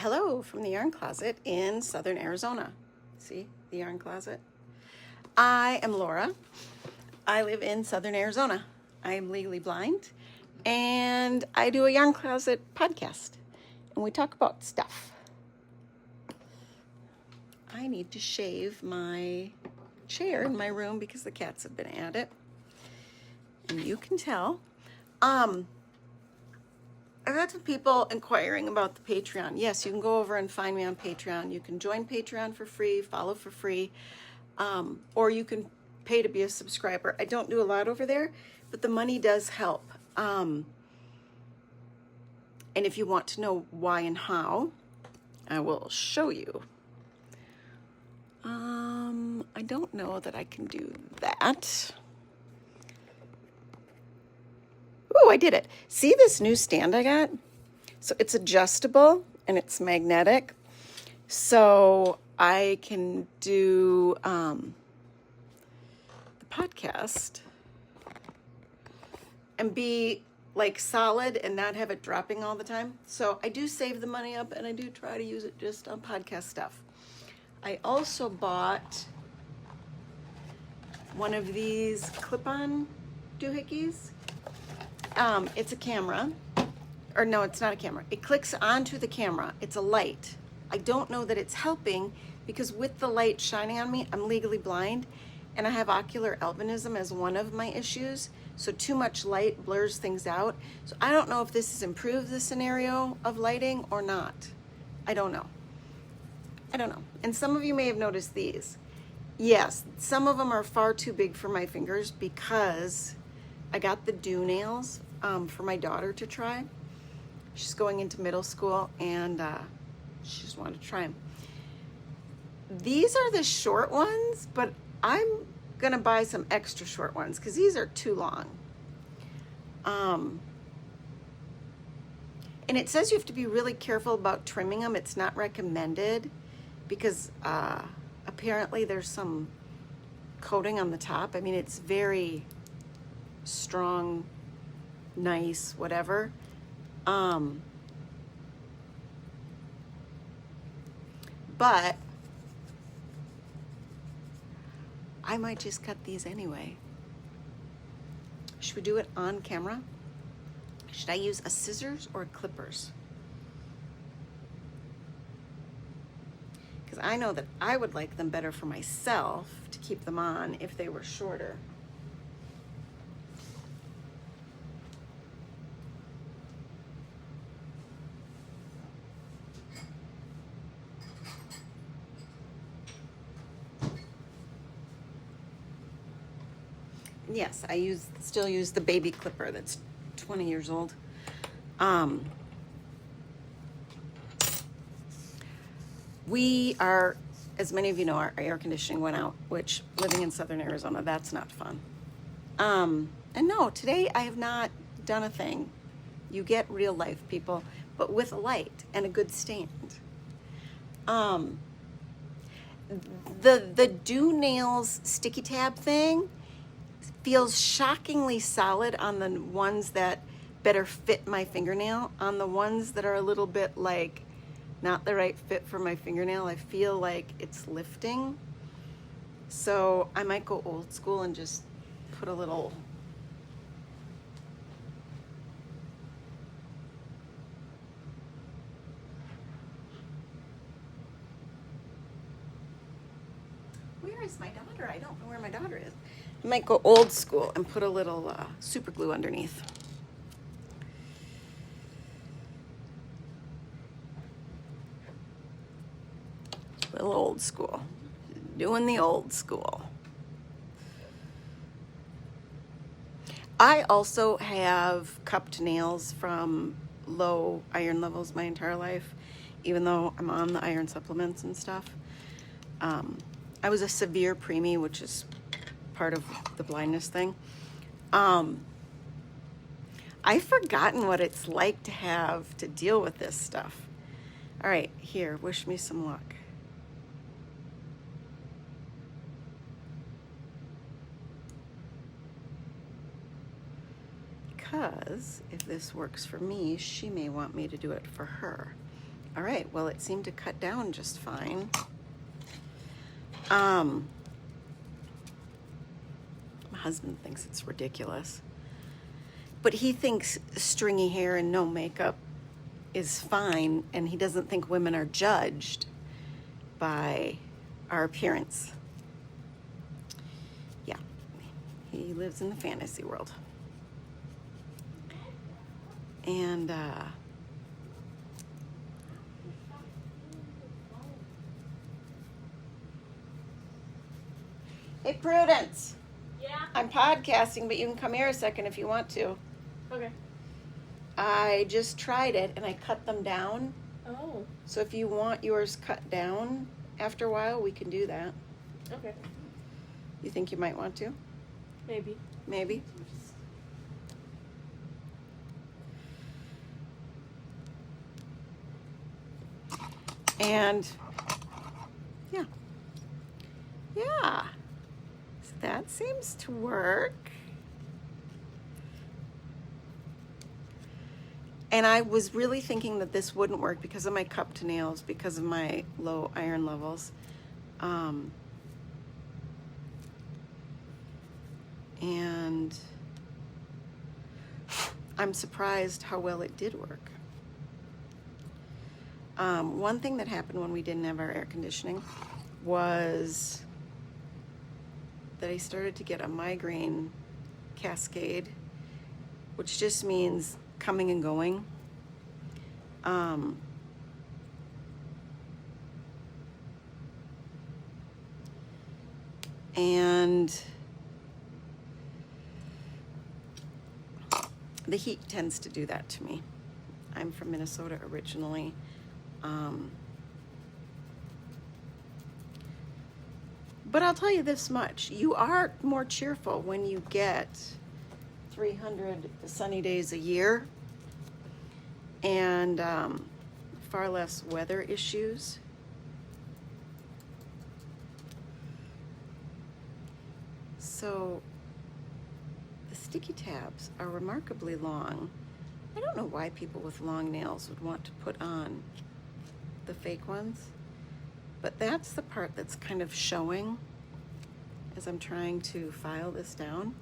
Hello from the yarn closet in southern Arizona. See the yarn closet? I am Laura. I live in southern Arizona. I am legally blind and I do a yarn closet podcast and we talk about stuff. I need to shave my chair in my room because the cats have been at it. And you can tell. I've had some people inquiring about the Patreon. Yes, you can go over and find me on Patreon. You can join Patreon for free, follow for free, or you can pay to be a subscriber. I don't do a lot over there, but the money does help. And if you want to know why and how, I will show you. I don't know that I can do that. Oh, I did it. See this new stand I got? So it's adjustable and it's magnetic. So I can do the podcast and be like solid and not have it dropping all the time. So I do save the money up and I do try to use it just on podcast stuff. I also bought one of these clip-on doohickeys. It's a camera, or no, it's not a camera. It clicks onto the camera. It's a light. I don't know that it's helping because with the light shining on me, I'm legally blind and I have ocular albinism as one of my issues. So too much light blurs things out. So I don't know if this has improved the scenario of lighting or not. I don't know. And some of you may have noticed these. Yes, some of them are far too big for my fingers because I got the do nails for my daughter to try. She's going into middle school and she just wanted to try them. These are the short ones, but I'm gonna buy some extra short ones because these are too long. And it says you have to be really careful about trimming them. It's not recommended because apparently there's some coating on the top. I mean, it's very strong, nice, whatever. But I might just cut these anyway. Should we do it on camera? Should I use a scissors or clippers? Because I know that I would like them better for myself to keep them on if they were shorter. Yes, I still use the baby clipper that's 20 years old. We are, as many of you know, our air conditioning went out, which living in southern Arizona, that's not fun. And no, today I have not done a thing. You get real life, people, but with a light and a good stand. The Do Nails sticky tab thing feels shockingly solid on the ones that better fit my fingernail. On the ones that are a little bit like not the right fit for my fingernail, I feel like it's lifting. So I might go old school and just put a little Where is my daughter? I don't know where my daughter is. I might go old school and put a little super glue underneath. A little old school. Doing the old school. I also have cupped nails from low iron levels my entire life, even though I'm on the iron supplements and stuff. I was a severe preemie, which is part of the blindness thing. I've forgotten what it's like to have to deal with this stuff. All right, here, wish me some luck. Because if this works for me, she may want me to do it for her. All right, well, it seemed to cut down just fine. My husband thinks it's ridiculous, but he thinks stringy hair and no makeup is fine, and he doesn't think women are judged by our appearance. Yeah, he lives in the fantasy world. And hey, Prudence. Yeah. I'm podcasting, but you can come here a second if you want to. Okay. I just tried it and I cut them down. Oh. So if you want yours cut down after a while, we can do that. Okay. You think you might want to? Maybe. Maybe. And yeah. Yeah. So that seems to work. And I was really thinking that this wouldn't work because of my cupped nails, because of my low iron levels. And I'm surprised how well it did work. One thing that happened when we didn't have our air conditioning was that I started to get a migraine cascade, which just means coming and going. And the heat tends to do that to me. I'm from Minnesota originally. But I'll tell you this much. You are more cheerful when you get 300 sunny days a year and far less weather issues. So the sticky tabs are remarkably long. I don't know why people with long nails would want to put on the fake ones, but that's the part that's kind of showing as I'm trying to file this down.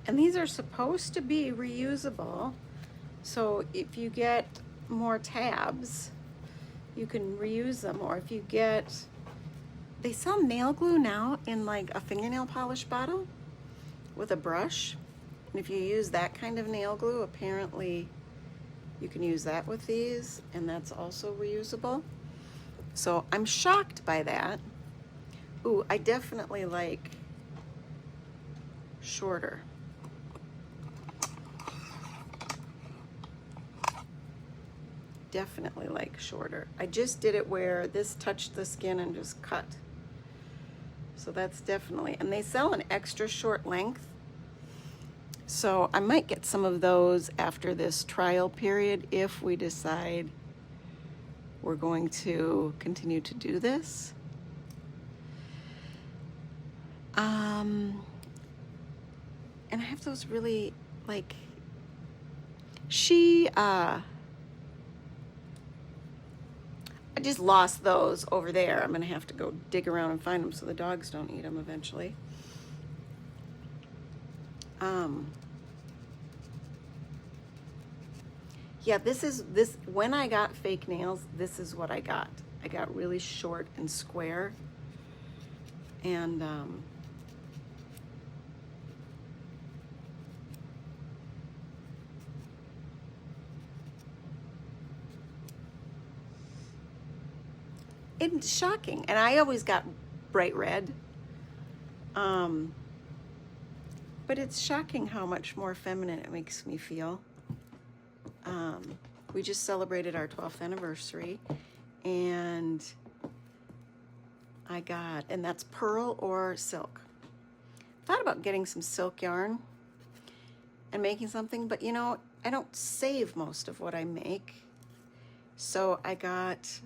And these are supposed to be reusable. So if you get more tabs, you can reuse them. Or if you get, they sell nail glue now in like a fingernail polish bottle with a brush. And if you use that kind of nail glue, apparently you can use that with these, and that's also reusable. So I'm shocked by that. Ooh, I definitely like shorter. Definitely like shorter. I just did it where this touched the skin and just cut. So that's definitely, and they sell an extra short length. So I might get some of those after this trial period if we decide we're going to continue to do this. And I have those really, like, I just lost those over there. I'm gonna have to go dig around and find them so the dogs don't eat them eventually. Yeah, this when I got fake nails, this is what I got. I got really short and square. And it's shocking. And I always got bright red. But it's shocking how much more feminine it makes me feel. We just celebrated our 12th anniversary, and and that's pearl or silk. Thought about getting some silk yarn and making something, but you know, I don't save most of what I make. So I got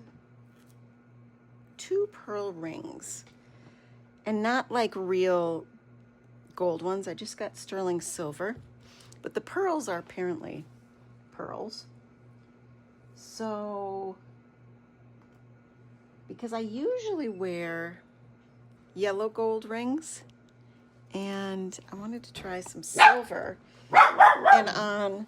2 pearl rings, and not like real gold ones. I just got sterling silver, but the pearls are apparently pearls. So, because I usually wear yellow gold rings, and I wanted to try some silver, and on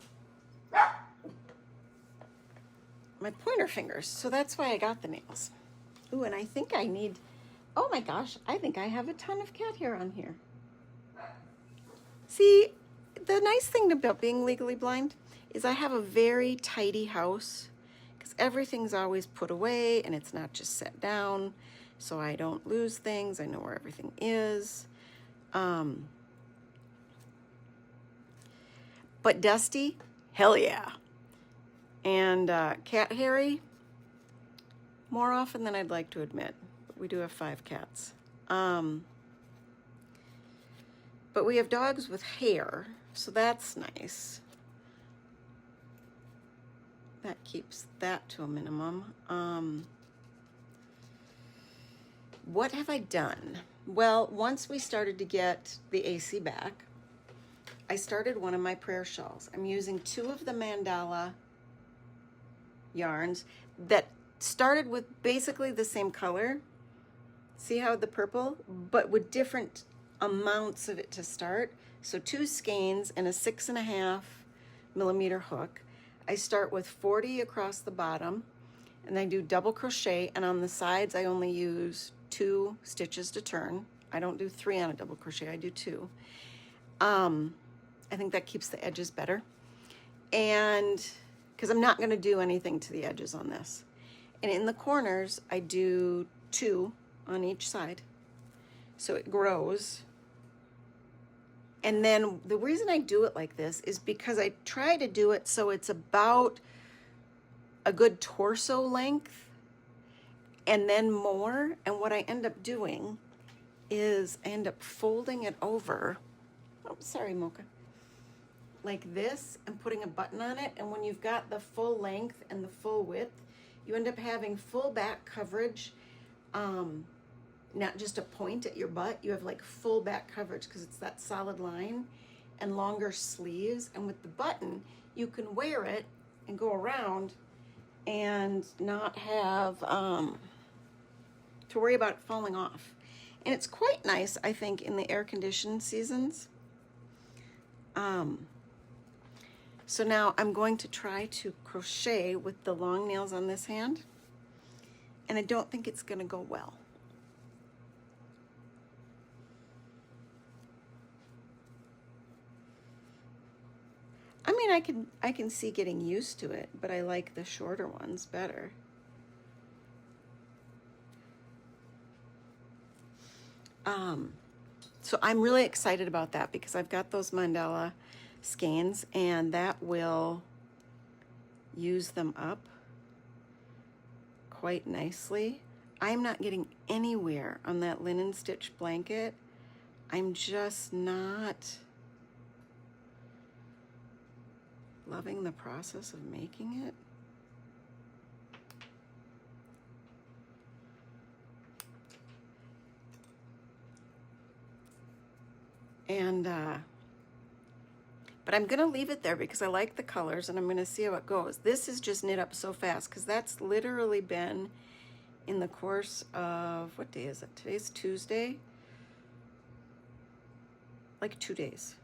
my pointer fingers. So that's why I got the nails. Ooh, and I think I need, oh my gosh, I think I have a ton of cat hair on here. See, the nice thing about being legally blind is I have a very tidy house, because everything's always put away and it's not just set down, so I don't lose things. I know where everything is. But dusty, hell yeah. And cat hairy, more often than I'd like to admit. But we do have 5 cats. But we have dogs with hair, so that's nice. That keeps that to a minimum. What have I done? Well, once we started to get the AC back, I started one of my prayer shawls. I'm using 2 of the mandala yarns that started with basically the same color. See how the purple, but with different amounts of it to start. So 2 skeins and a 6.5 millimeter hook. I start with 40 across the bottom, and I do double crochet, and on the sides I only use 2 stitches to turn. I don't do 3 on a double crochet, I do 2. I think that keeps the edges better. And because I'm not going to do anything to the edges on this. And in the corners, I do 2 on each side, so it grows. And then the reason I do it like this is because I try to do it so it's about a good torso length and then more. And what I end up doing is I end up folding it over. Oh, sorry, Mocha. Like this, and putting a button on it. And when you've got the full length and the full width, you end up having full back coverage, not just a point at your butt. You have like full back coverage because it's that solid line, and longer sleeves. And with the button, you can wear it and go around and not have to worry about it falling off. And it's quite nice, I think, in the air-conditioned seasons. So now I'm going to try to crochet with the long nails on this hand, and I don't think it's going to go well. I mean, I can see getting used to it, but I like the shorter ones better. So I'm really excited about that because I've got those mandala skeins, and that will use them up quite nicely. I'm not getting anywhere on that linen stitch blanket. I'm just not loving the process of making it. And but I'm gonna leave it there because I like the colors, and I'm gonna see how it goes. This is just knit up so fast because that's literally been in the course of, what day is it? Today's Tuesday. Like 2 days.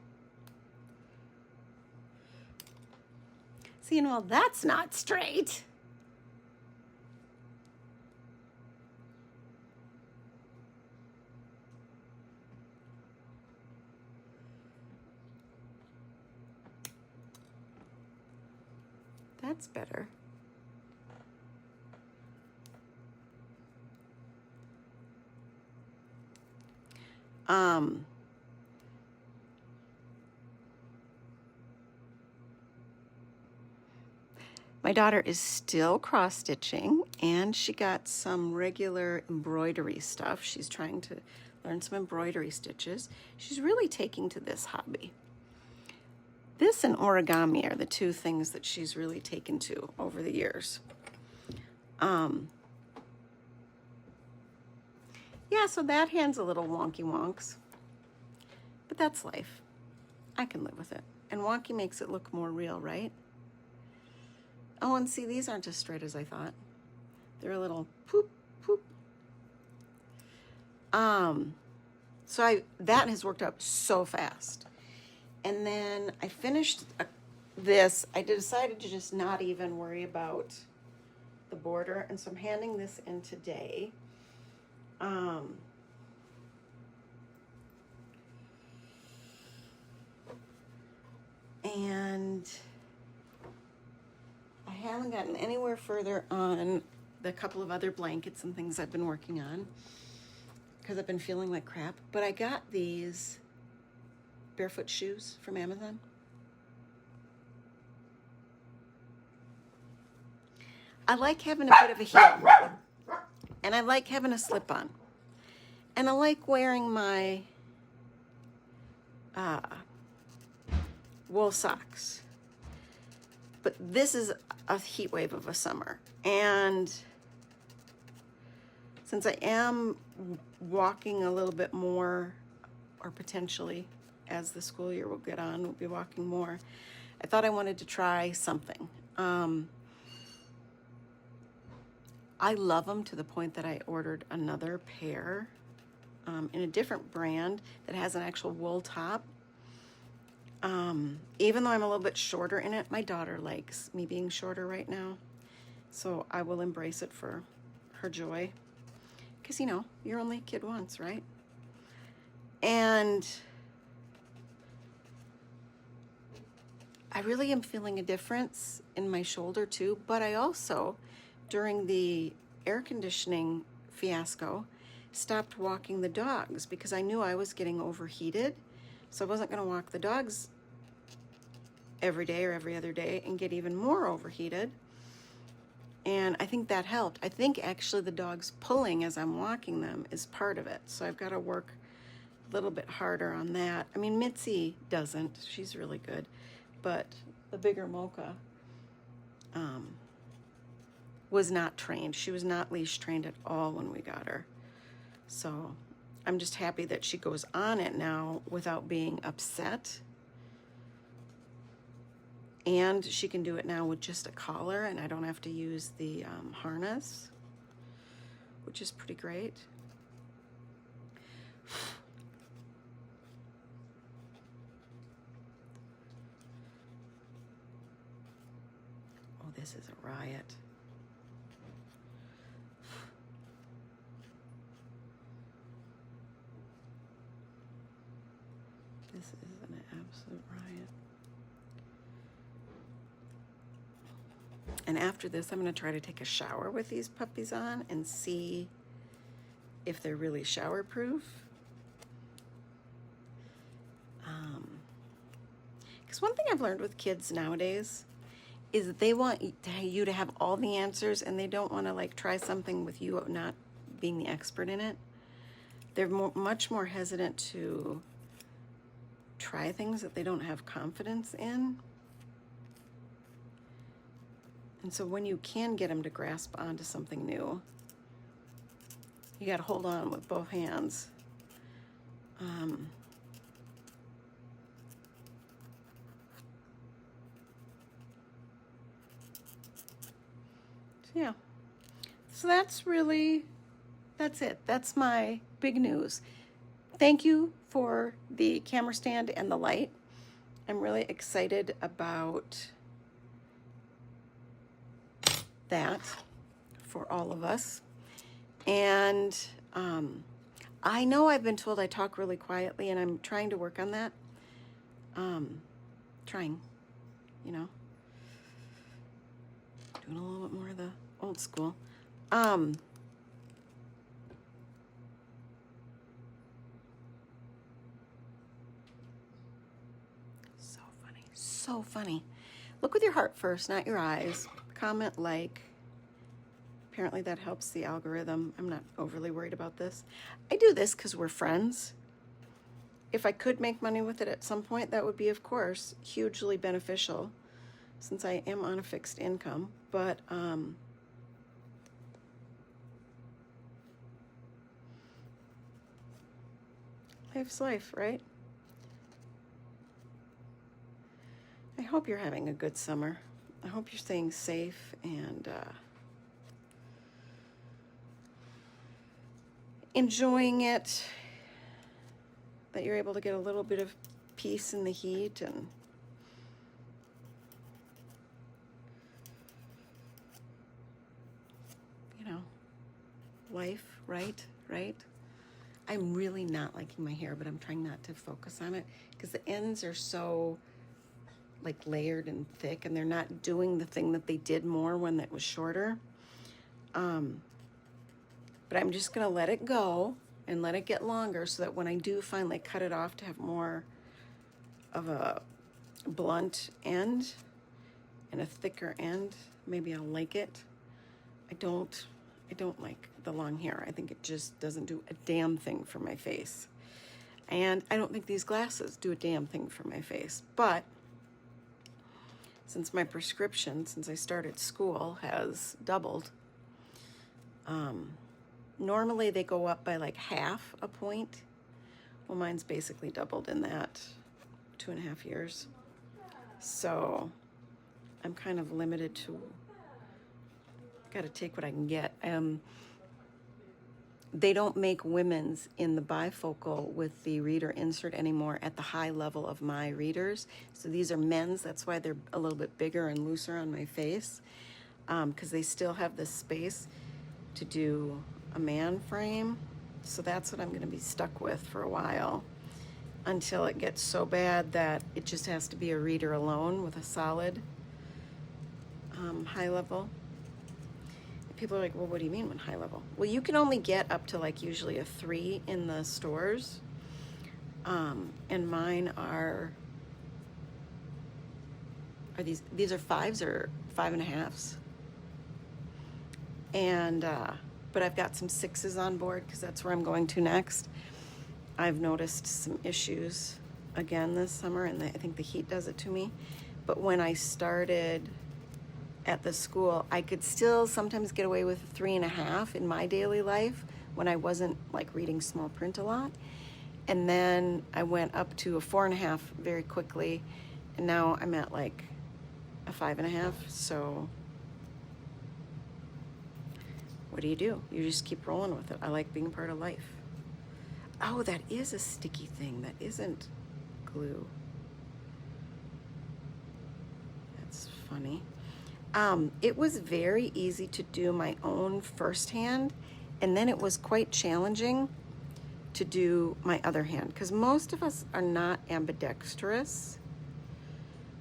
See, and well, that's not straight. That's better. My My daughter is still cross-stitching, and she got some regular embroidery stuff. She's trying to learn some embroidery stitches. She's really taking to this hobby. This and origami are the two things that she's really taken to over the years. Yeah, so that hand's a little wonky wonks, but that's life. I can live with it. And wonky makes it look more real, right? Oh, and see, these aren't as straight as I thought. They're a little poop, poop. So that has worked out so fast. And then I finished this. I decided to just not even worry about the border, and so I'm handing this in today. And I haven't gotten anywhere further on the couple of other blankets and things I've been working on because I've been feeling like crap. But I got these barefoot shoes from Amazon. I like having a bit of a heel, and I like having a slip-on, and I like wearing my wool socks. But this is a heat wave of a summer, and since I am walking a little bit more, or potentially as the school year will get on, we'll be walking more, I thought I wanted to try something. I love them to the point that I ordered another pair in a different brand that has an actual wool top. Even though I'm a little bit shorter in it, my daughter likes me being shorter right now. So I will embrace it for her joy. Because, you know, you're only a kid once, right? And I really am feeling a difference in my shoulder too. But I also, during the air conditioning fiasco, stopped walking the dogs because I knew I was getting overheated. So I wasn't going to walk the dogs every day or every other day and get even more overheated. And I think that helped. I think actually the dogs pulling as I'm walking them is part of it. So I've got to work a little bit harder on that. I mean, Mitzi doesn't. She's really good. But the bigger Mocha was not trained. She was not leash trained at all when we got her. So I'm just happy that she goes on it now without being upset. And she can do it now with just a collar, and I don't have to use the harness, which is pretty great. Oh, this is a riot. This is an absolute riot. And after this, I'm going to try to take a shower with these puppies on and see if they're really shower proof. Because one thing I've learned with kids nowadays is that they want you to have all the answers, and they don't want to like try something with you not being the expert in it. They're much more hesitant to try things that they don't have confidence in. And so when you can get them to grasp onto something new, you got to hold on with both hands. So yeah, so that's it. That's my big news. Thank you for the camera stand and the light. I'm really excited about that for all of us. And I know I've been told I talk really quietly, and I'm trying to work on that. Trying, you know, doing a little bit more of the old school. So funny. Look with your heart first, not your eyes. comment, like. Apparently that helps the algorithm. I'm not overly worried about this. I do this because we're friends. If I could make money with it at some point, that would be, of course, hugely beneficial since I am on a fixed income. But life's life, right? I hope you're having a good summer. I hope you're staying safe and enjoying it, that you're able to get a little bit of peace in the heat and life, right? I'm really not liking my hair, but I'm trying not to focus on it because the ends are so like layered and thick, and they're not doing the thing that they did more when it was shorter. But I'm just gonna let it go and let it get longer so that when I do finally cut it off to have more of a blunt end and a thicker end, maybe I'll like it. I don't like the long hair. I think it just doesn't do a damn thing for my face. And I don't think these glasses do a damn thing for my face. But since my prescription, since I started school, has doubled, normally they go up by like half a point. Well, mine's basically doubled in that 2.5 years. So I'm kind of limited to, got to take what I can get. They don't make women's in the bifocal with the reader insert anymore at the high level of my readers. So these are men's. That's why they're a little bit bigger and looser on my face, because they still have the space to do a man frame. So that's what I'm going to be stuck with for a while until it gets so bad that it just has to be a reader alone with a solid high level. People are like, well, what do you mean when high level? Well, you can only get up to like usually a 3 in the stores. And mine are these are 5s or 5.5s. And, but I've got some 6s on board because that's where I'm going to next. I've noticed some issues again this summer, and I think the heat does it to me. But when I started at the school, I could still sometimes get away with 3.5 in my daily life when I wasn't like reading small print a lot. And then I went up to a 4.5 very quickly, and now I'm at like a 5.5. So what do? You just keep rolling with it. I like being part of life. Oh, that is a sticky thing. That isn't glue. That's funny. It was very easy to do my own first hand, and then it was quite challenging to do my other hand because most of us are not ambidextrous.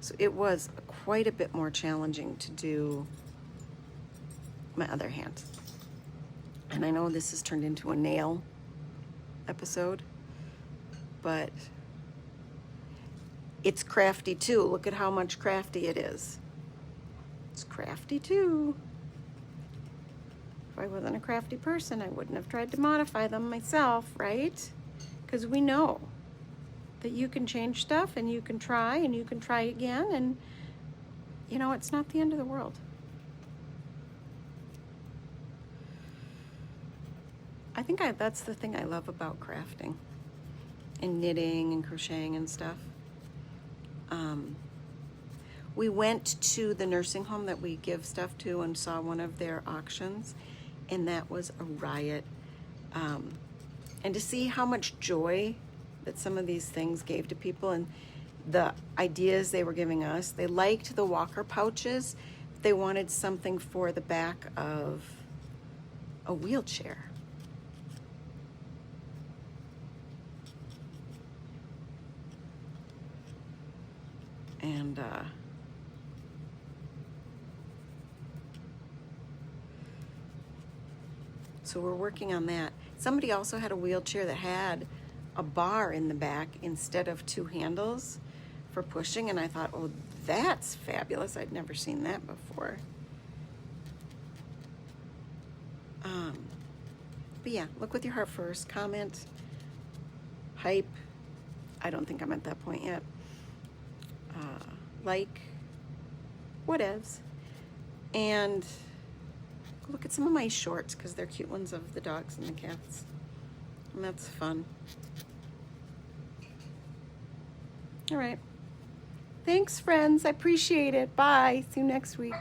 So it was quite a bit more challenging to do my other hand. And I know this has turned into a nail episode, but it's crafty too. Look at how much crafty it is. It's crafty too. If I wasn't a crafty person, I wouldn't have tried to modify them myself, right? Because we know that you can change stuff and you can try and you can try again, and it's not the end of the world. I think that's the thing I love about crafting and knitting and crocheting and stuff. We went to the nursing home that we give stuff to and saw one of their auctions, and that was a riot. And to see how much joy that some of these things gave to people and the ideas they were giving us. They liked the walker pouches. They wanted something for the back of a wheelchair. And so we're working on that. Somebody also had a wheelchair that had a bar in the back instead of 2 handles for pushing, and I thought, oh, that's fabulous. I'd never seen that before. But yeah, look with your heart first. Comment, hype. I don't think I'm at that point yet. Like, whatevs. And look at some of my shorts because they're cute ones of the dogs and the cats. And that's fun. All right. Thanks, friends. I appreciate it. Bye. See you next week.